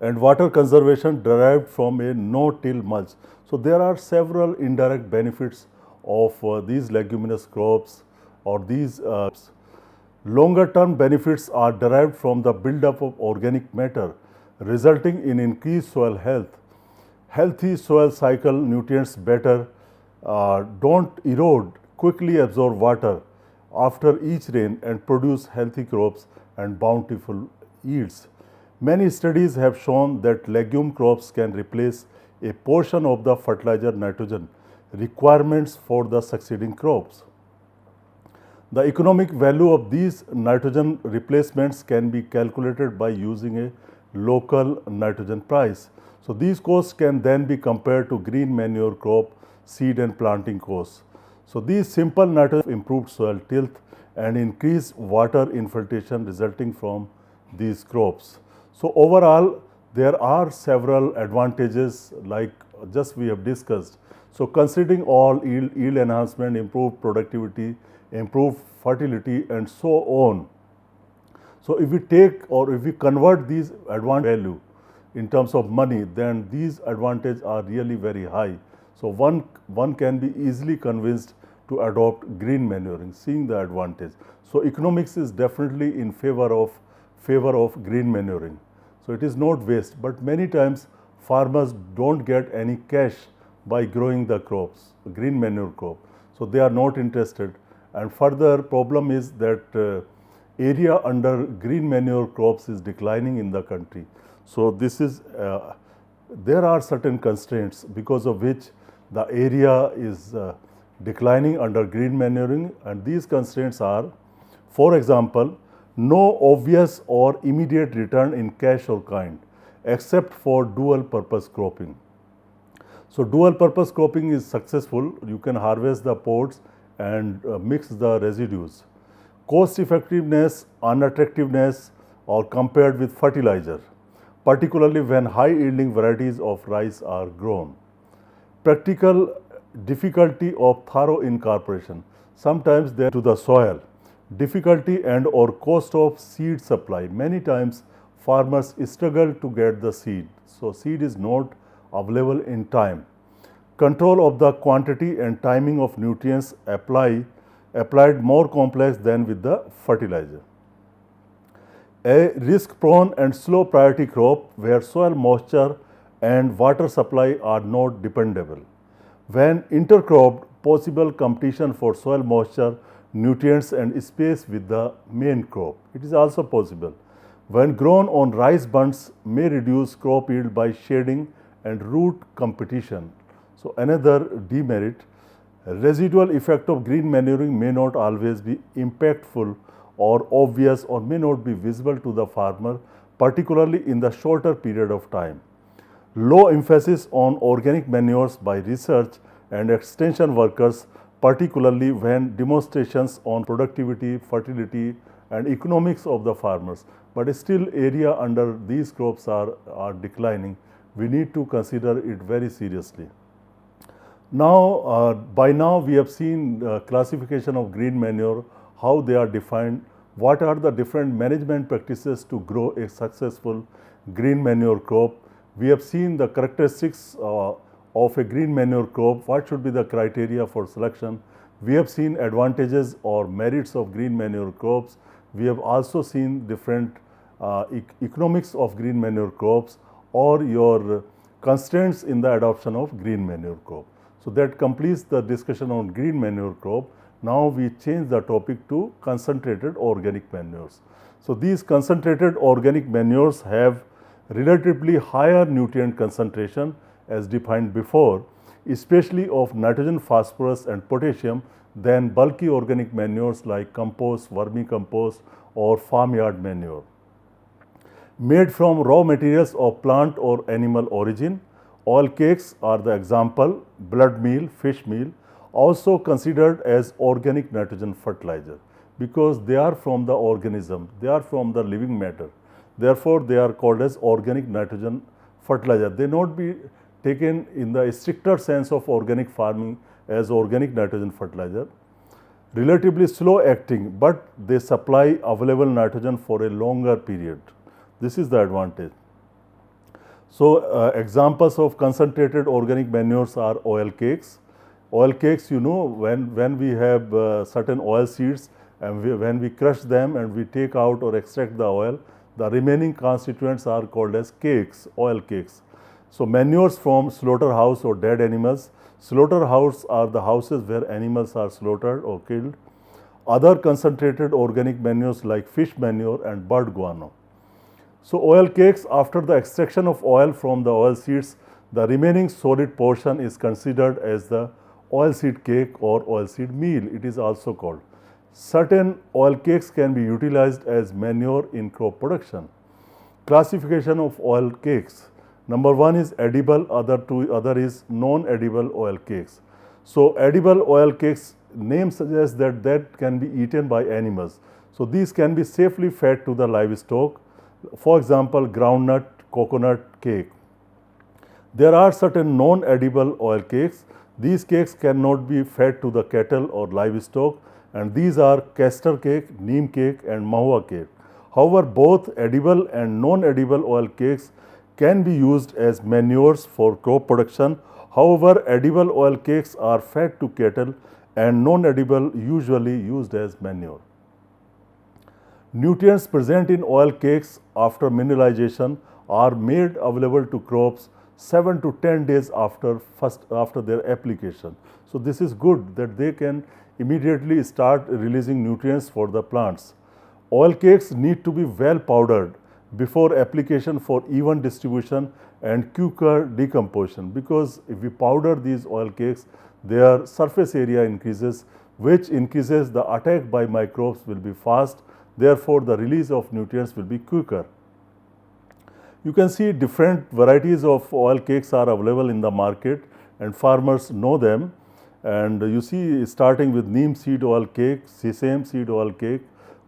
Speaker 2: and water conservation derived from a no-till mulch. So there are several indirect benefits of these leguminous crops or these longer-term benefits are derived from the buildup of organic matter, resulting in increased soil health. Healthy soil cycle nutrients better, don't erode, quickly absorb water after each rain and produce healthy crops and bountiful yields. Many studies have shown that legume crops can replace a portion of the fertilizer nitrogen requirements for the succeeding crops. The economic value of these nitrogen replacements can be calculated by using a local nitrogen price. So these costs can then be compared to green manure crop, seed and planting costs. So these simple nitrogen improved soil tilth and increased water infiltration resulting from these crops. So overall, there are several advantages like just we have discussed. So considering all yield enhancement, improved productivity, improved fertility and so on. So if we take or if we convert these advantage value in terms of money, then these advantages are really very high. So one can be easily convinced to adopt green manuring, seeing the advantage. So economics is definitely in favor of green manuring. So it is not waste, but many times farmers don't get any cash by growing the crops, green manure crop. So they are not interested. And further problem is that area under green manure crops is declining in the country. So this is, there are certain constraints because of which the area is declining under green manuring, and these constraints are, for example, no obvious or immediate return in cash or kind except for dual purpose cropping. So dual purpose cropping is successful. You can harvest the pods and mix the residues. Cost effectiveness, unattractiveness or compared with fertilizer, particularly when high yielding varieties of rice are grown. Practical difficulty of thorough incorporation. Sometimes they are to the soil. Difficulty and or cost of seed supply. Many times farmers struggle to get the seed. So seed is not available in time. Control of the quantity and timing of nutrients applied more complex than with the fertilizer. A risk-prone and slow priority crop where soil moisture and water supply are not dependable. When intercropped, possible competition for soil moisture, nutrients and space with the main crop. It is also possible. When grown on rice bunds, may reduce crop yield by shading and root competition. So another demerit. Residual effect of green manuring may not always be impactful or obvious or may not be visible to the farmer, particularly in the shorter period of time. Low emphasis on organic manures by research and extension workers, particularly when demonstrations on productivity, fertility and economics of the farmers. But still area under these crops are declining. We need to consider it very seriously. Now, by now we have seen classification of green manure, how they are defined, what are the different management practices to grow a successful green manure crop. We have seen the characteristics of a green manure crop, what should be the criteria for selection. We have seen advantages or merits of green manure crops. We have also seen different economics of green manure crops or your constraints in the adoption of green manure crop. So that completes the discussion on green manure crop. Now we change the topic to concentrated organic manures. So these concentrated organic manures have relatively higher nutrient concentration as defined before, especially of nitrogen, phosphorus and potassium than bulky organic manures like compost, vermicompost or farmyard manure. Made from raw materials of plant or animal origin, oil cakes are the example, blood meal, fish meal, also considered as organic nitrogen fertilizer because they are from the organism, they are from the living matter. Therefore, they are called as organic nitrogen fertilizer. They not be taken in the stricter sense of organic farming as organic nitrogen fertilizer. Relatively slow acting, but they supply available nitrogen for a longer period. This is the advantage. So, examples of concentrated organic manures are oil cakes. Oil cakes, you know, when we have certain oil seeds and when we crush them and we take out or extract the oil, the remaining constituents are called as cakes, oil cakes. So, manures from slaughterhouse or dead animals. Slaughterhouse are the houses where animals are slaughtered or killed. Other concentrated organic manures like fish manure and bird guano. So, oil cakes, after the extraction of oil from the oil seeds, the remaining solid portion is considered as the oil seed cake or oil seed meal, it is also called. Certain oil cakes can be utilized as manure in crop production. Classification of oil cakes. Number one is edible, other is non-edible oil cakes. So, edible oil cakes, name suggests that can be eaten by animals. So, these can be safely fed to the livestock. For example, groundnut, coconut cake. There are certain non-edible oil cakes. These cakes cannot be fed to the cattle or livestock, and these are castor cake, neem cake and mahua cake. However, both edible and non-edible oil cakes can be used as manures for crop production. However, edible oil cakes are fed to cattle and non-edible usually used as manure. Nutrients present in oil cakes after mineralization are made available to crops 7 to 10 days after their application. So this is good that they can immediately start releasing nutrients for the plants. Oil cakes need to be well powdered before application for even distribution and quicker decomposition, because if we powder these oil cakes, their surface area increases, which increases the attack by microbes will be fast, therefore the release of nutrients will be quicker. You can see different varieties of oil cakes are available in the market and farmers know them, and you see starting with neem seed oil cake, sesame seed oil cake,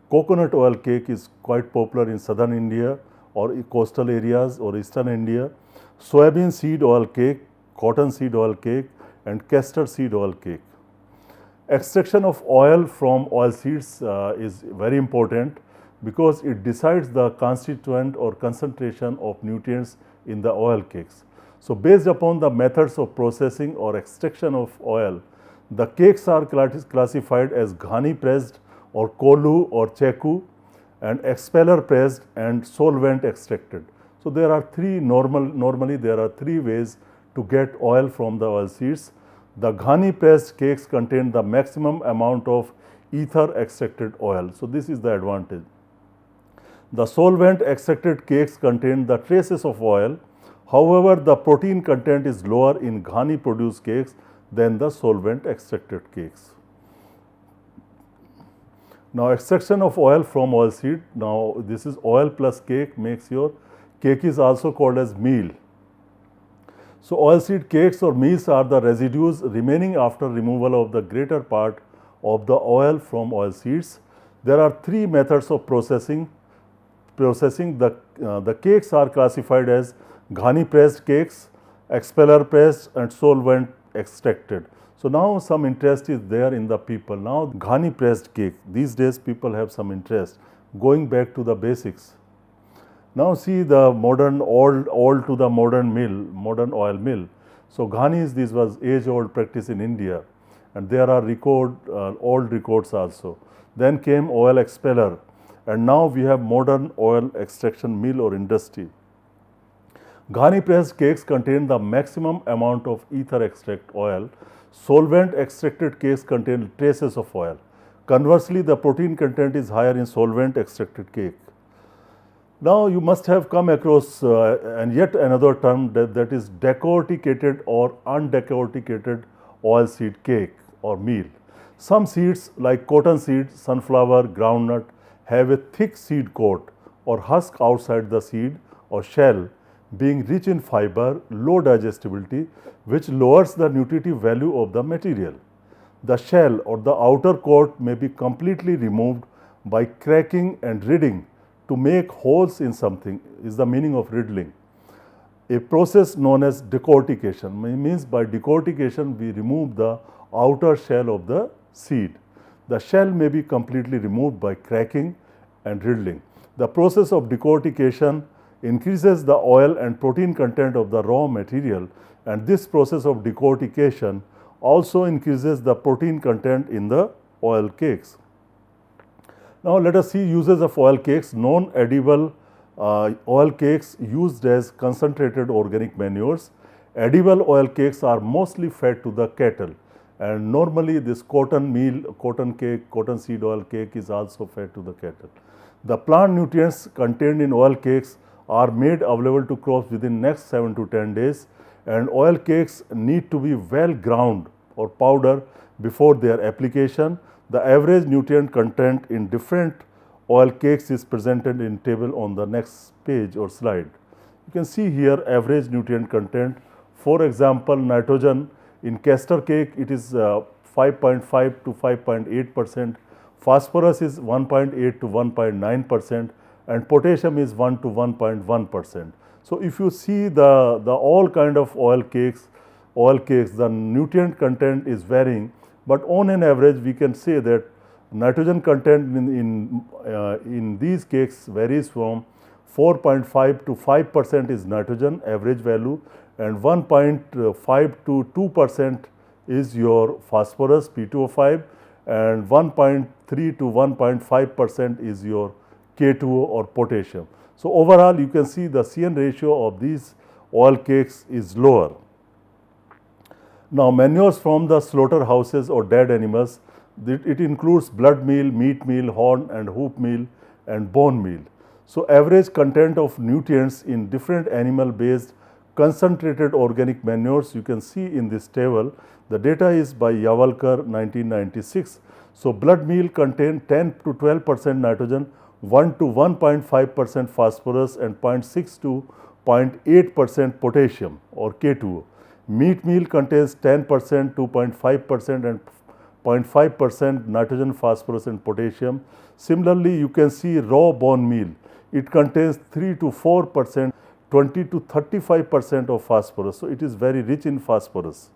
Speaker 2: coconut oil cake is quite popular in southern India or coastal areas or eastern India, soybean seed oil cake, cotton seed oil cake and castor seed oil cake. Extraction of oil from oil seeds is very important because it decides the constituent or concentration of nutrients in the oil cakes. So based upon the methods of processing or extraction of oil, the cakes are classified as ghani pressed or kolu or cheku, and expeller pressed and solvent extracted. So there are normally there are three ways to get oil from the oil seeds. The ghani pressed cakes contain the maximum amount of ether extracted oil. So this is the advantage. The solvent extracted cakes contain the traces of oil. However, the protein content is lower in ghani produced cakes than the solvent extracted cakes. Now extraction of oil from oil seed. Now this is oil plus cake makes your cake is also called as meal. So oil seed cakes or meals are the residues remaining after removal of the greater part of the oil from oil seeds. There are three methods of processing. The cakes are classified as ghani pressed cakes, expeller pressed and solvent extracted. So now some interest is there in the people. Now ghani pressed cake, these days people have some interest going back to the basics. Now see the modern old to the modern mill, modern oil mill. So ghani this was age old practice in India, and there are old records also. Then came oil expeller, and now we have modern oil extraction mill or industry. Ghani pressed cakes contain the maximum amount of ether extract oil. Solvent extracted cakes contain traces of oil. Conversely, the protein content is higher in solvent extracted cake. Now you must have come across and yet another term that is decorticated or undecorticated oil seed cake or meal. Some seeds like cotton seed, sunflower, groundnut have a thick seed coat or husk outside the seed or shell, being rich in fiber, low digestibility, which lowers the nutritive value of the material. The shell or the outer coat may be completely removed by cracking and ridding to make holes in something is the meaning of riddling. A process known as decortication means by decortication we remove the outer shell of the seed. The shell may be completely removed by cracking and riddling. The process of decortication increases the oil and protein content of the raw material, and this process of decortication also increases the protein content in the oil cakes. Now let us see uses of oil cakes. Non-edible oil cakes used as concentrated organic manures. Edible oil cakes are mostly fed to the cattle, and normally this cotton meal, cotton cake, cotton seed oil cake is also fed to the cattle. The plant nutrients contained in oil cakes are made available to crops within next 7 to 10 days, and oil cakes need to be well ground or powder before their application. The average nutrient content in different oil cakes is presented in table on the next page or slide. You can see here average nutrient content. For example, nitrogen in castor cake it is 5.5 to 5.8%, phosphorus is 1.8 to 1.9%, and potassium is 1 to 1.1%. So if you see the all kind of oil cakes, oil cakes, the nutrient content is varying, but on an average we can say that nitrogen content in these cakes varies from 4.5 to 5% is nitrogen average value, and 1.5 to 2% is your phosphorus P2O5, and 1.3 to 1.5% is your K2O or potassium. So overall you can see the CN ratio of these oil cakes is lower. Now manures from the slaughterhouses or dead animals, it includes blood meal, meat meal, horn and hoof meal and bone meal. So average content of nutrients in different animal based concentrated organic manures you can see in this table. The data is by Yawalkar 1996. So blood meal contain 10 to 12% nitrogen, 1 to 1.5% phosphorus and 0.6 to 0.8% potassium or K2O. Meat meal contains 10%, 2.5% and 0.5% nitrogen, phosphorus and potassium. Similarly, you can see raw bone meal. It contains 3 to 4%, 20 to 35% of phosphorus. So it is very rich in phosphorus.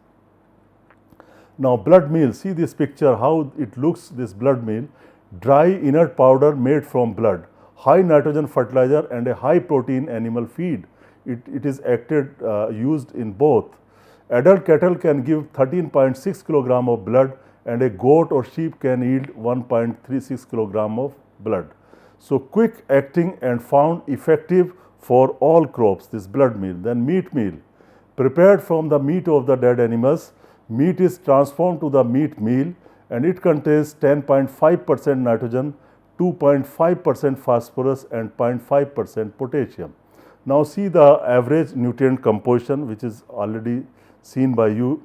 Speaker 2: Now blood meal, see this picture how it looks, this blood meal. Dry inert powder made from blood, high nitrogen fertilizer and a high protein animal feed. It is used in both. Adult cattle can give 13.6 kilogram of blood and a goat or sheep can yield 1.36 kilogram of blood. So quick acting and found effective for all crops, this blood meal. Then meat meal, prepared from the meat of the dead animals. Meat is transformed to the meat meal and it contains 10.5% nitrogen, 2.5% phosphorus and 0.5% potassium. Now see the average nutrient composition which is already seen by you.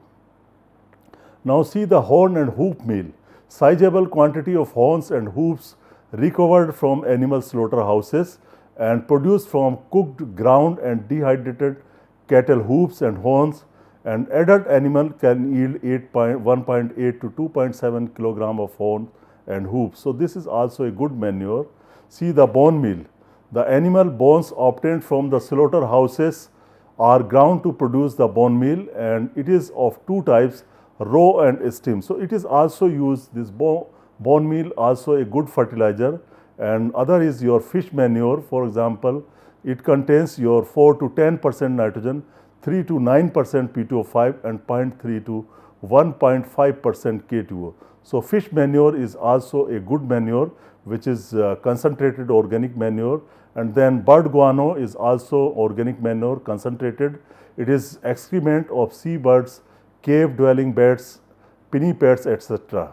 Speaker 2: Now see the horn and hoof meal. Sizable quantity of horns and hoofs recovered from animal slaughterhouses and produced from cooked, ground and dehydrated cattle hoofs and horns, and adult animal can yield 1.8 to 2.7 kilogram of horn and hoofs. So this is also a good manure. See the bone meal. The animal bones obtained from the slaughterhouses are ground to produce the bone meal, and it is of two types, raw and steam. So it is also used, this bone meal also a good fertilizer, and other is your fish manure. For example, it contains your 4 to 10% nitrogen, 3 to 9% P2O5 and 0.3 to 1.5% K2O. So fish manure is also a good manure which is concentrated organic manure, and then bird guano is also organic manure concentrated. It is excrement of seabirds, cave dwelling bats, pinnipeds, etc.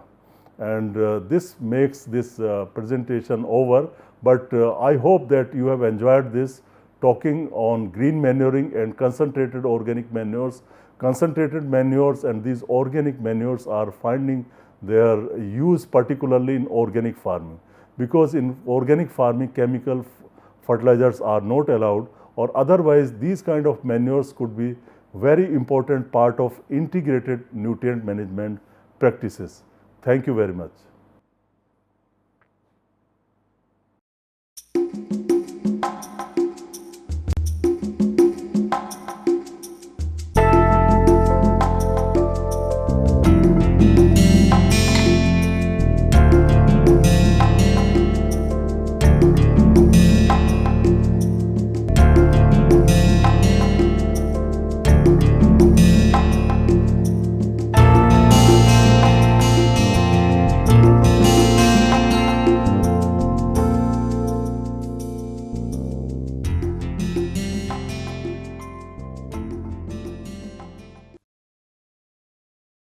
Speaker 2: And this makes this presentation over, but I hope that you have enjoyed this talking on green manuring and concentrated organic manures. Concentrated manures and these organic manures are finding their use particularly in organic farming, because in organic farming chemical fertilizers are not allowed, or otherwise these kind of manures could be very important part of integrated nutrient management practices. Thank you very much.